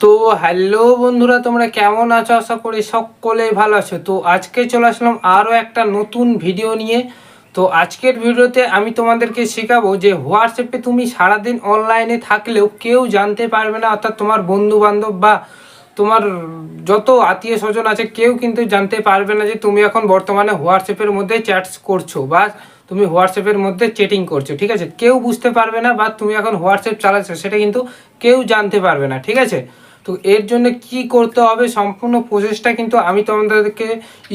তো হ্যালো বন্ধুরা, তোমরা কেমন আছো? আশা করি সকলেই ভালো আছো। তো আজকে চলে আসলাম আরও একটা নতুন ভিডিও নিয়ে। তো আজকের ভিডিওতে আমি তোমাদেরকে শেখাবো যে হোয়াটসঅ্যাপে তুমি সারাদিন অনলাইনে থাকলেও কেউ জানতে পারবে না, অর্থাৎ তোমার বন্ধু বান্ধব বা তোমার যত আত্মীয় স্বজন আছে কেউ কিন্তু জানতে পারবে না যে তুমি এখন বর্তমানে হোয়াটসঅ্যাপের মধ্যে চ্যাটস করছো বা তুমি হোয়াটসঅ্যাপের মধ্যে চ্যাটিং করছো। ঠিক আছে, কেউ বুঝতে পারবে না, বা তুমি এখন হোয়াটসঅ্যাপ চালাচ্ছো সেটা কিন্তু কেউ জানতে পারবে না। ঠিক আছে, তো এর জন্য কি করতে হবে সম্পূর্ণ প্রসেসটা কিন্তু আমি তোমাদেরকে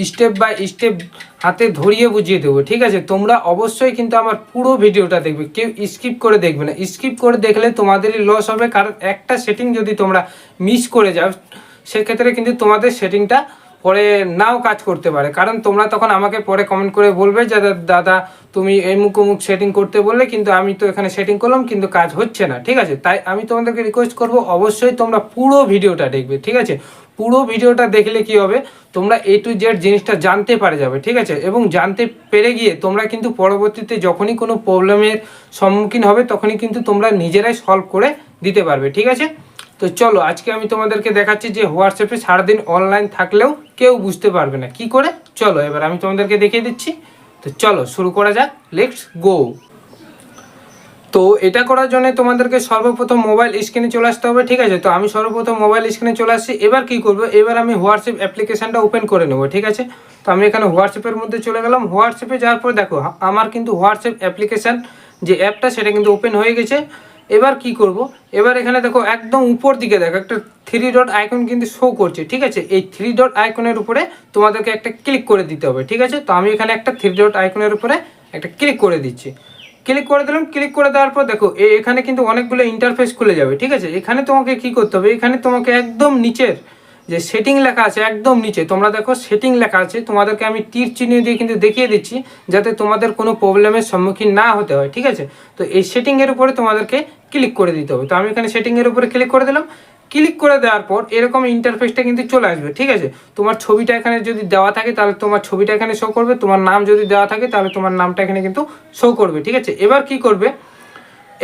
স্টেপ বাই স্টেপ হাতে ধরিয়ে বুঝিয়ে দেবো। ঠিক আছে, তোমরা অবশ্যই কিন্তু আমার পুরো ভিডিওটা দেখবে, কেউ স্কিপ করে দেখবে না। স্কিপ করে দেখলে তোমাদেরই লস হবে, কারণ একটা সেটিং যদি তোমরা মিস করে যাও সেক্ষেত্রে কিন্তু তোমাদের সেটিংটা পরে নাও কাজ করতে পারে। কারণ তোমরা তখন আমাকে পরে কমেন্ট করে বলবে যে দাদা তুমি অমুক অমুক সেটিং করতে বললে, কিন্তু আমি তো এখানে সেটিং করলাম কিন্তু কাজ হচ্ছে না। ঠিক আছে, তাই আমি তোমাদেরকে রিকোয়েস্ট করব অবশ্যই তোমরা পুরো ভিডিওটা দেখবে। ঠিক আছে, পুরো ভিডিওটা দেখলে কি হবে, তোমরা A to Z জিনিসটা জানতে পারে যাবে। ঠিক আছে, এবং জানতে পেরে গিয়ে তোমরা কিন্তু পরবর্তীতে যখনই কোনো প্রবলেমের সম্মুখীন হবে তখনই কিন্তু তোমরা নিজেরাই সলভ করে দিতে পারবে। ঠিক আছে, তো চলো আজকে আমি তোমাদেরকে দেখাচ্ছি যে হোয়াটসঅ্যাপে সারাদিন অনলাইন থাকলেও কেউ বুঝতে পারবে না কি করে। চলো এবার আমি তোমাদেরকে দেখিয়ে দিচ্ছি। তো চলো শুরু করা যাক, লেটস গো। তো এটা করার জন্য তোমাদেরকে সর্বপ্রথম মোবাইল স্ক্রিনে চলে আসতে হবে। ঠিক আছে, তো আমি সর্বপ্রথম মোবাইল স্ক্রিনে চলে আসছি। এবার কি করব, এবার আমি হোয়াটসঅ্যাপ অ্যাপ্লিকেশানটা ওপেন করে নেব। ঠিক আছে, তো আমি এখানে হোয়াটসঅ্যাপের মধ্যে চলে গেলাম। হোয়াটসঅ্যাপে যাওয়ার পর দেখো আমার কিন্তু হোয়াটসঅ্যাপ অ্যাপ্লিকেশান যে অ্যাপটা সেটা কিন্তু ওপেন হয়ে গেছে। এবার কি করব, এবার এখানে দেখো একদম উপর দিকে দেখো একটা 3 ডট আইকন কিন্তু শো করছে। ঠিক আছে, এই 3 ডট আইকনের উপরে তোমাদেরকে একটা ক্লিক করে দিতে হবে। ঠিক আছে, তো আমি এখানে একটা 3 ডট আইকনের উপরে একটা ক্লিক করে দিচ্ছি। ক্লিক করে দিলাম। ক্লিক করে দেওয়ার পর দেখো এখানে কিন্তু অনেকগুলো ইন্টারফেস খুলে যাবে। ঠিক আছে, এখানে তোমাকে কি করতে হবে, এখানে তোমাকে একদম নিচের যে সেটিং লেখা আছে একদম নিচে তোমরা দেখো সেটিং লেখা আছে, তোমাদেরকে আমি তীর চিহ্ন দিয়ে কিন্তু দেখিয়ে দিচ্ছি যাতে তোমাদের কোনো প্রবলেমের সম্মুখীন না হতে হয়। ঠিক আছে, তো এই সেটিংয়ের উপরে তোমাদেরকে ক্লিক করে দিতে হবে। তো আমি এখানে সেটিংয়ের উপরে ক্লিক করে দিলাম। ক্লিক করে দেওয়ার পর এরকম ইন্টারফেসটা কিন্তু চলে আসবে। ঠিক আছে, তোমার ছবিটা এখানে যদি দেওয়া থাকে তাহলে তোমার ছবিটা এখানে শো করবে, তোমার নাম যদি দেওয়া থাকে তাহলে তোমার নামটা এখানে কিন্তু শো করবে। ঠিক আছে, এবার কি করবে,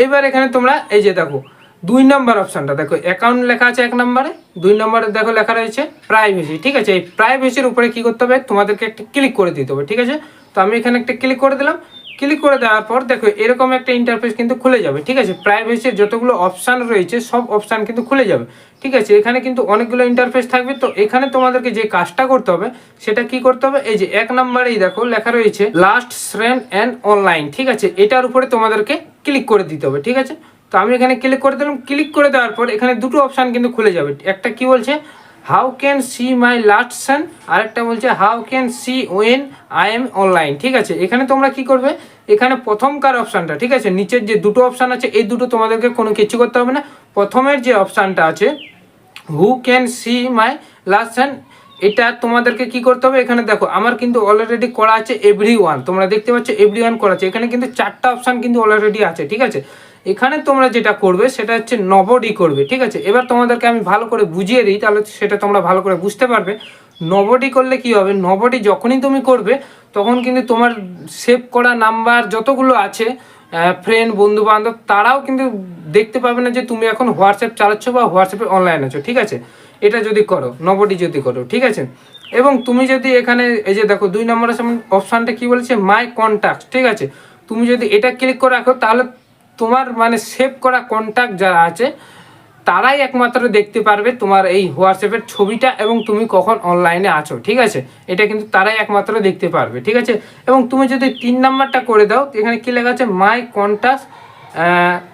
এবার এখানে তোমরা এই যে দেখো 2 নম্বর অপশানটা দেখো অ্যাকাউন্ট লেখা আছে 1 নম্বরে, 2 নম্বরে দেখো লেখা রয়েছে প্রাইভেসি। ঠিক আছে, এই প্রাইভেসির উপরে কি করতে হবে, তোমাদেরকে একটা ক্লিক করে দিতে হবে। ঠিক আছে, তো আমি এখানে একটা ক্লিক করে দিলাম। ক্লিক করে দেওয়ার পর দেখো এরকম একটা ইন্টারফেস কিন্তু খুলে যাবে। ঠিক আছে, প্রাইভেসির যতগুলো অপশান রয়েছে সব অপশান কিন্তু খুলে যাবে। ঠিক আছে, এখানে কিন্তু অনেকগুলো ইন্টারফেস থাকবে। তো এখানে তোমাদেরকে যে কাজটা করতে হবে সেটা কি করতে হবে, এই যে 1 নম্বরেই দেখো লেখা রয়েছে লাস্ট ফ্রেন্ড অ্যান্ড অনলাইন। ঠিক আছে, এটার উপরে তোমাদেরকে ক্লিক করে দিতে হবে। ঠিক আছে, তো আমি এখানে ক্লিক করে দিলাম। ক্লিক করে দেওয়ার পর এখানে দুটো অপশান কিন্তু খুলে যাবে। একটা কি বলছে, how can see my last seen, আরেকটা বলছে how can see when I am online. ঠিক আছে, এখানে তোমরা কি করবে, এখানে প্রথমকার অপশানটা, ঠিক আছে নিচের যে দুটো অপশান আছে এই দুটো তোমাদেরকে কোনো কিছু করতে হবে না। প্রথমের যে অপশানটা আছে who can see my last Sen, এটা তোমাদেরকে কি করতে হবে, এখানে দেখো আমার কিন্তু অলরেডি করা আছে এভরিওয়ান, তোমরা দেখতে পাচ্ছ এভরিওয়ান করা আছে। এখানে কিন্তু 4টা অপশান কিন্তু অলরেডি আছে। ঠিক আছে, এখানে তোমরা যেটা করবে সেটা হচ্ছে নবডি করবে। ঠিক আছে, এবার তোমাদেরকে আমি ভালো করে বুঝিয়ে দিই তাহলে সেটা তোমরা ভালো করে বুঝতে পারবে। নবডি করলে কি হবে, নবডি যখনই তুমি করবে তখন কিন্তু তোমার সেভ করা নাম্বার যতগুলো আছে ফ্রেন্ড বন্ধু বান্ধব তারাও কিন্তু দেখতে পাবে না যে তুমি এখন হোয়াটসঅ্যাপ চালাচ্ছ বা হোয়াটসঅ্যাপে অনলাইন আছো। ঠিক আছে, এটা যদি করো, নবডি যদি করো। ঠিক আছে, এবং তুমি যদি এখানে এই যে দেখো 2 নম্বরের অপশানটা কি বলেছে মাই কন্ট্যাক্ট। ঠিক আছে, তুমি যদি এটা ক্লিক করে রাখো তাহলে তোমার মানে সেভ করা কন্ট্যাক্ট যারা আছে তারাই একমাত্র দেখতে পারবে তোমার এই হোয়াটসঅ্যাপের ছবিটা এবং তুমি কখন অনলাইনে আছো। ঠিক আছে, এটা কিন্তু তারাই একমাত্র দেখতে পারবে। ঠিক আছে, এবং তুমি যদি 3 নম্বরটা করে দাও এখানে কী লেখা আছে মাই কন্ট্যাক্ট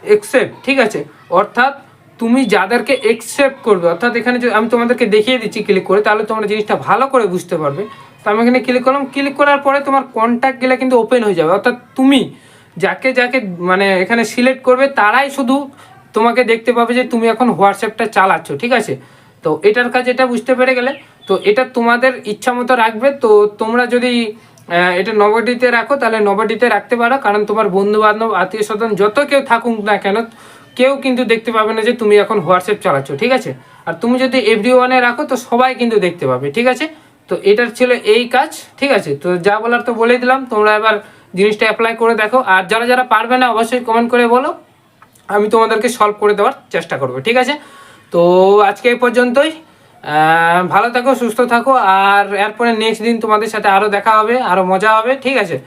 অ্যাকসেপ্ট। ঠিক আছে, অর্থাৎ তুমি যাদেরকে অ্যাকসেপ্ট করবে, অর্থাৎ এখানে যদি আমি তোমাদেরকে দেখিয়ে দিচ্ছি ক্লিক করে তাহলে তোমরা জিনিসটা ভালো করে বুঝতে পারবে। তো আমি এখানে ক্লিক করলাম। ক্লিক করার পরে তোমার কন্ট্যাক্টগুলো কিন্তু ওপেন হয়ে যাবে, অর্থাৎ তুমি যাকে যাকে মানে এখানে সিলেক্ট করবে তারাই শুধু তোমাকে দেখতে পাবে যে তুমি এখন হোয়াটসঅ্যাপটা চালাচ্ছ। ঠিক আছে, তো এটার কাজ এটা বুঝতে পেরে গেলে, তো এটা তোমাদের ইচ্ছা মতো রাখবে। তো তোমরা যদি এটা নবডিতে রাখো তাহলে নবডিতে রাখতে পারো, কারণ তোমার বন্ধু বান্ধব আত্মীয় স্বজন যত কেউ থাকুক না কেন কেউ কিন্তু দেখতে পাবে না যে তুমি এখন হোয়াটসঅ্যাপ চালাচ্ছ। ঠিক আছে, আর তুমি যদি এভরিওয়ানে রাখো তো সবাই কিন্তু দেখতে পাবে। ঠিক আছে, তো এটার ছিল এই কাজ। ঠিক আছে, তো যা বলার তো বলেই দিলাম, তোমরা এবার জিনিসটা অ্যাপ্লাই করে দেখো। আর যারা যারা পারবে না অবশ্যই কমেন্ট করে বলো, আমি তোমাদেরকে সলভ করে দেওয়ার চেষ্টা করবো। ঠিক আছে, তো আজকে এই পর্যন্তই। ভালো থাকো, সুস্থ থাকো, আর এরপরে নেক্সট দিন তোমাদের সাথে আরও দেখা হবে, আরও মজা হবে, ঠিক আছে।